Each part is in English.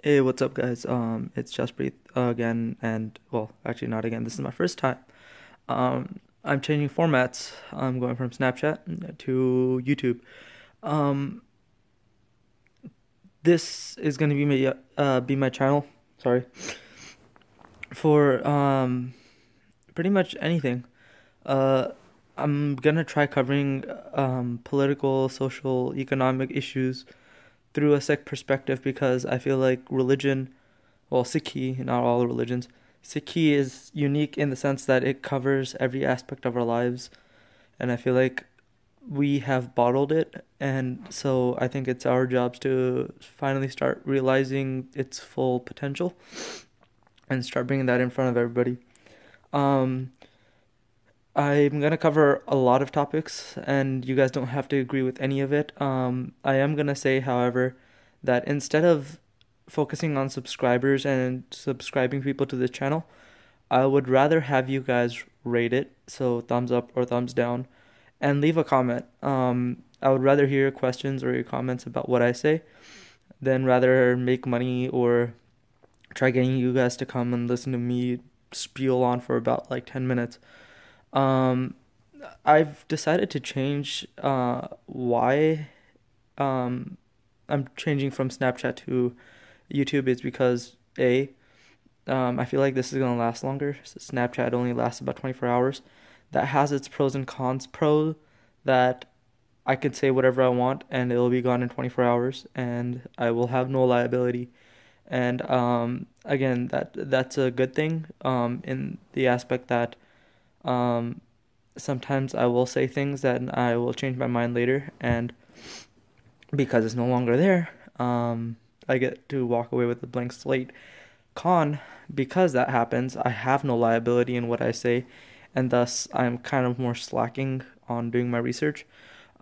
Hey, what's up, guys? It's Jaspreet again, and well, actually not again. This is my first time. I'm changing formats. I'm going from Snapchat to YouTube. Um, this is gonna be my channel. Sorry for pretty much anything. Uh, I'm gonna try covering political, social, economic issues through a Sikh perspective because I feel like religion, well, Sikhi, not all religions. Sikhi is unique in the sense that it covers every aspect of our lives, and I feel like we have bottled it, and so I think it's our jobs to finally start realizing its full potential and start bringing that in front of everybody. Um, I'm gonna cover a lot of topics, and you guys don't have to agree with any of it. I am gonna say, however, that instead of focusing on subscribers and subscribing people to the channel, I would rather have you guys rate it, so thumbs up or thumbs down, and leave a comment. I would rather hear your questions or your comments about what I say than rather make money or try getting you guys to come and listen to me spiel on for about like 10 minutes. Um, I've decided to change why um, I'm changing from Snapchat to YouTube is because I feel like this is gonna last longer. Snapchat only lasts about 24 hours. That has its pros and cons. Pro that I could say whatever I want and it'll be gone in 24 hours and I will have no liability. And again, that's a good thing in the aspect that um, sometimes I will say things that I will change my mind later, and because it's no longer there, I get to walk away with a blank slate. Con, because that happens, I have no liability in what I say, and thus I'm kind of more slacking on doing my research.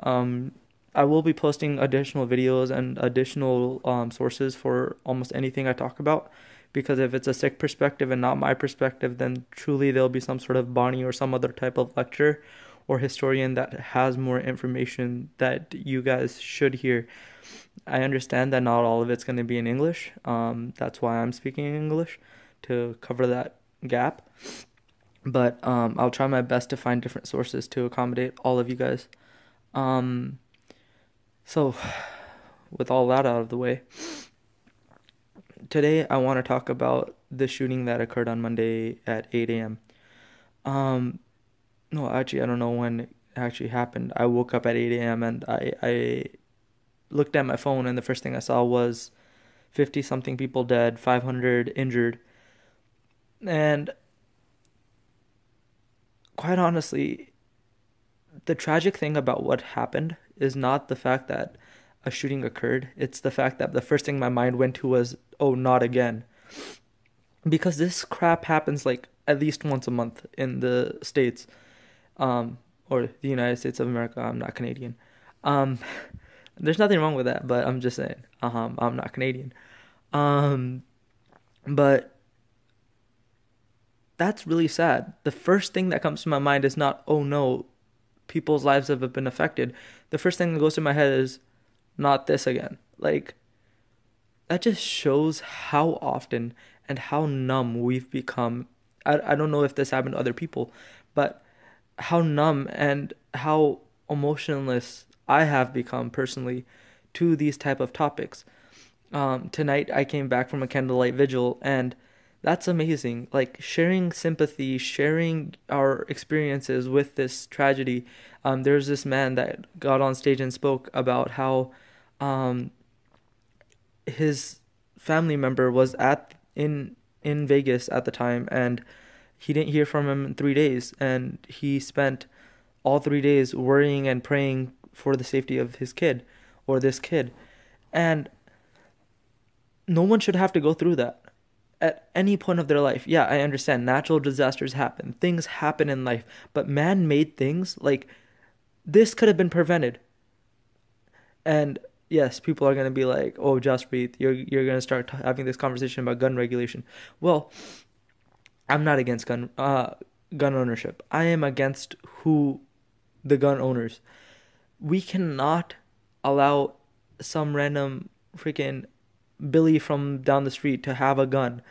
Um, I will be posting additional videos and additional sources for almost anything I talk about, because if it's a sick perspective and not my perspective, then truly there'll be some sort of Bonnie or some other type of lecturer or historian that has more information that you guys should hear. I understand that not all of it's going to be in English. That's why I'm speaking in English to cover that gap. But I'll try my best to find different sources to accommodate all of you guys. Um, so, with all that out of the way, today I want to talk about the shooting that occurred on Monday at 8 a.m. Um, no, actually, I don't know when it actually happened. I woke up at 8 a.m. and I looked at my phone, and the first thing I saw was 50 something people dead, 500 injured. And quite honestly, the tragic thing about what happened is not the fact that a shooting occurred, it's the fact that the first thing my mind went to was, oh, not again. Because this crap happens like at least once a month in the States, um, or the United States of America. I'm not Canadian. Um, there's nothing wrong with that, but I'm just saying, I'm not Canadian. Um, but that's really sad. The first thing that comes to my mind is not, oh no, people's lives have been affected. The first thing that goes to my head is, not this again. Like, that just shows how often and how numb we've become. I don't know if this happened to other people, but how numb and how emotionless I have become personally to these type of topics. Tonight I came back from a candlelight vigil, and that's amazing. Like sharing sympathy, sharing our experiences with this tragedy. There's this man that got on stage and spoke about how um, his family member was in Vegas at the time, and he didn't hear from him in 3 days, and he spent all 3 days worrying and praying for the safety of his kid or this kid. And no one should have to go through that at any point of their life. Yeah, I understand natural disasters happen, things happen in life, but man made things like this could have been prevented. And yes, people are going to be like, "Oh, Jaspreet, you're going to start having this conversation about gun regulation." Well, I'm not against gun ownership. I am against who the gun owners. We cannot allow some random freaking Billy from down the street to have a gun.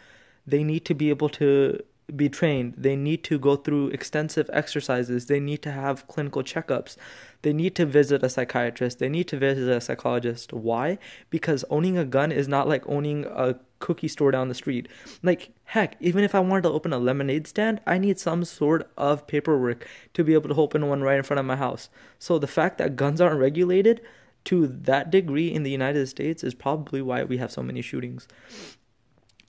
They need to be able to be trained. They need to go through extensive exercises. They need to have clinical checkups. They need to visit a psychiatrist. They need to visit a psychologist. Why? Because owning a gun is not like owning a cookie store down the street. Like, heck, even if I wanted to open a lemonade stand, I need some sort of paperwork to be able to open one right in front of my house. So the fact that guns aren't regulated to that degree in the United States is probably why we have so many shootings.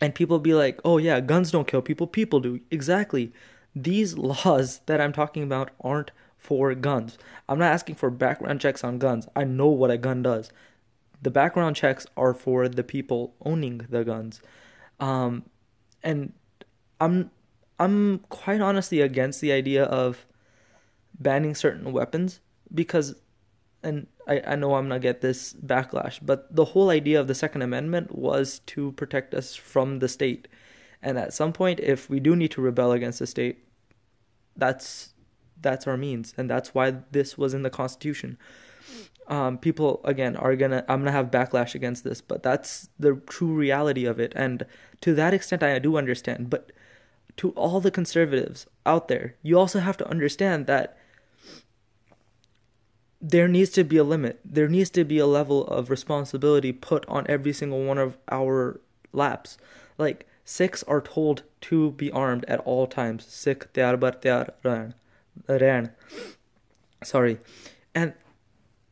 And people be like, oh yeah, guns don't kill people, people do. Exactly. These laws that I'm talking about aren't for guns. I'm not asking for background checks on guns. I know what a gun does. The background checks are for the people owning the guns. And I'm quite honestly against the idea of banning certain weapons because, and I know I'm gonna get this backlash, but the whole idea of the Second Amendment was to protect us from the state. And at some point, if we do need to rebel against the state, that's our means, and that's why this was in the Constitution. People again I'm gonna have backlash against this, but that's the true reality of it. And to that extent, I do understand. But to all the conservatives out there, you also have to understand that there needs to be a limit. There needs to be a level of responsibility put on every single one of our laps. Like, Sikhs are told to be armed at all times. Sikh tyar bar tyar rehn. Sorry. And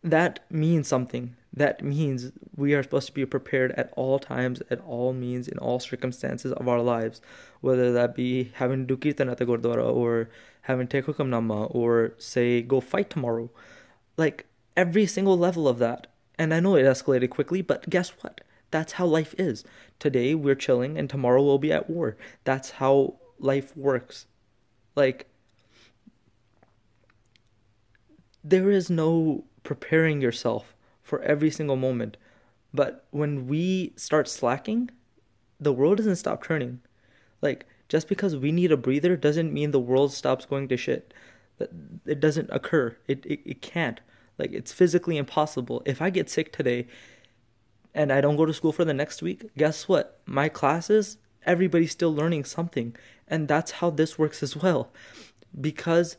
that means something. That means we are supposed to be prepared at all times, at all means, in all circumstances of our lives. Whether that be having to do kirtan at the Gurdwara, or having to take hukamnama, or say, go fight tomorrow. Like, every single level of that. And I know it escalated quickly, but guess what? That's how life is. Today we're chilling and tomorrow we'll be at war. That's how life works. Like, there is no preparing yourself for every single moment. But when we start slacking, the world doesn't stop turning. Like, just because we need a breather doesn't mean the world stops going to shit. It doesn't occur. It can't. Like, it's physically impossible. If I get sick today and I don't go to school for the next week, guess what? My classes, everybody's still learning something. And that's how this works as well. Because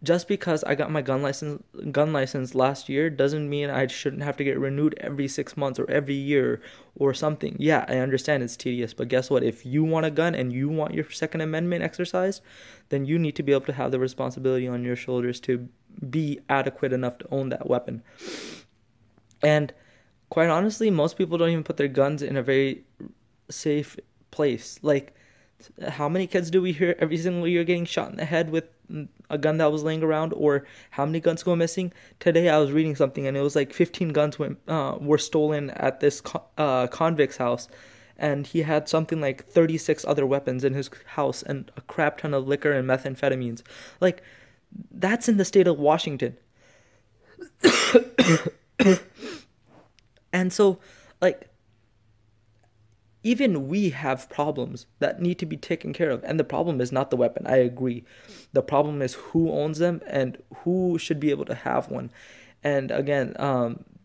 just because I got my gun license last year doesn't mean I shouldn't have to get renewed every 6 months or every year or something. Yeah, I understand it's tedious, but guess what? If you want a gun and you want your Second Amendment exercised, then you need to be able to have the responsibility on your shoulders to be adequate enough to own that weapon. And quite honestly, most people don't even put their guns in a very safe place. Like, how many kids do we hear every single year getting shot in the head with a gun that was laying around? Or how many guns go missing? Today I was reading something and it was like 15 guns were stolen at this convict's house, and he had something like 36 other weapons in his house and a crap ton of liquor and methamphetamines. Like, that's in the state of Washington. And so, like, even we have problems that need to be taken care of. And the problem is not the weapon. I agree. The problem is who owns them and who should be able to have one. And again,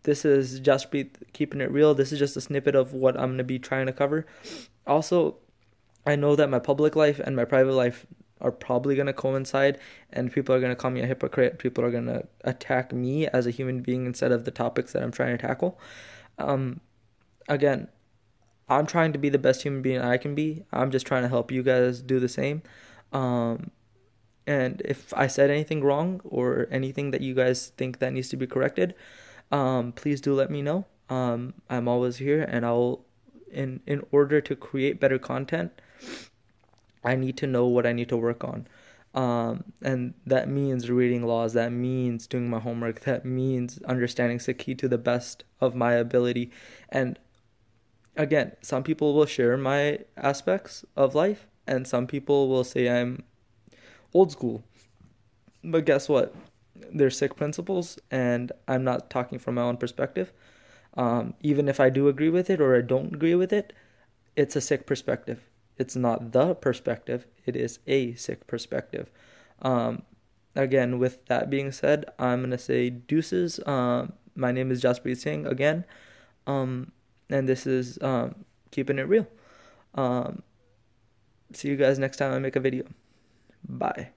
this is just keeping it real. This is just a snippet of what I'm going to be trying to cover. Also, I know that my public life and my private life are probably going to coincide, and people are going to call me a hypocrite. People are going to attack me as a human being instead of the topics that I'm trying to tackle. Again, I'm trying to be the best human being I can be. I'm just trying to help you guys do the same. And if I said anything wrong or anything that you guys think that needs to be corrected, please do let me know. I'm always here, and I'll, in order to create better content, I need to know what I need to work on. And that means reading laws, that means doing my homework, that means understanding Sikhi to the best of my ability. And again, some people will share my aspects of life, and some people will say I'm old school. But guess what? They're Sikh principles, and I'm not talking from my own perspective. Even if I do agree with it or I don't agree with it, it's a Sikh perspective. It's not the perspective. It is a Sikh perspective. Again, with that being said, I'm going to say deuces. My name is Jaspreet Singh again. and this is keeping it real. See you guys next time I make a video. Bye.